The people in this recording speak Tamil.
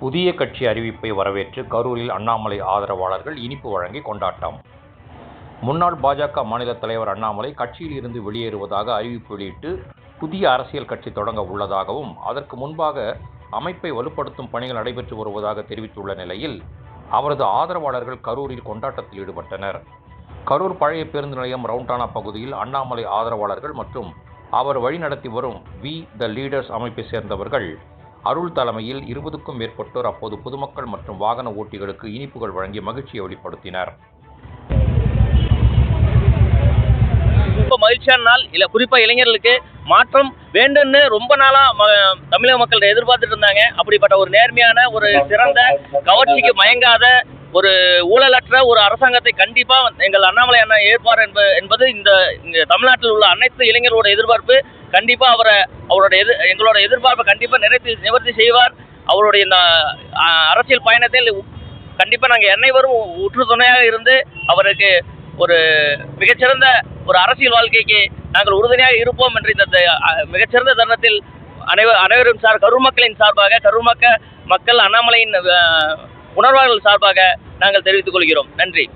புதிய கட்சி அறிவிப்பை வரவேற்று கரூரில் அண்ணாமலை ஆதரவாளர்கள் இனிப்பு வழங்கி கொண்டாட்டம். முன்னாள் பாஜக மாநில தலைவர் அண்ணாமலை கட்சியில் இருந்து வெளியேறுவதாக அறிவிப்பு வெளியிட்டு புதிய அரசியல் கட்சி தொடங்க உள்ளதாகவும், அதற்கு முன்பாக அமைப்பை வலுப்படுத்தும் பணிகள் நடைபெற்று வருவதாக தெரிவித்துள்ள நிலையில் அவரது ஆதரவாளர்கள் கரூரில் கொண்டாட்டத்தில் ஈடுபட்டனர். கரூர் பழைய பேருந்து நிலையம் ரவுண்டானா பகுதியில் அண்ணாமலை ஆதரவாளர்கள் மற்றும் அவர் வழிநடத்தி வரும் வி த லீடர்ஸ் அமைப்பை சேர்ந்தவர்கள் அருள் தலைமையில் 20க்கும் மேற்பட்டோர் அப்போது பொதுமக்கள் மற்றும் வாகன ஓட்டிகளுக்கு இனிப்புகள் வழங்கி மகிழ்ச்சியை வெளிப்படுத்தினர். ரொம்ப மகிழ்ச்சியான நாள். குறிப்பாக இளைஞர்களுக்கு மாற்றம் வேண்டும்னு ரொம்ப நாளாக தமிழக மக்கள் எதிர்பார்த்துட்டு இருந்தாங்க. அப்படிப்பட்ட ஒரு நேர்மையான, ஒரு சிறந்த, கவர்ச்சிக்கு மயங்காத, ஒரு ஊழலற்ற ஒரு அரசாங்கத்தை கண்டிப்பாக எங்கள் அண்ணாமலை அண்ணா ஏற்பார் என்பது இந்த தமிழ்நாட்டில் உள்ள அனைத்து இளைஞர்களோட எதிர்பார்ப்பு. கண்டிப்பாக எங்களோட எதிர்பார்ப்பை கண்டிப்பாக நிவர்த்தி செய்வார். அவருடைய இந்த அரசியல் பயணத்தில் கண்டிப்பாக நாங்கள் அனைவரும் உற்று துணையாக இருந்து அவருக்கு ஒரு மிகச்சிறந்த ஒரு அரசியல் வாழ்க்கைக்கு நாங்கள் உறுதுணையாக இருப்போம் என்று இந்த மிகச்சிறந்த தருணத்தில் அனைவரும் கரூர் மக்களின் சார்பாக, கரூர் மக்கள் அண்ணாமலையின் உணர்வாளர்கள் சார்பாக நாங்கள் தெரிவித்துக் கொள்கிறோம். நன்றி.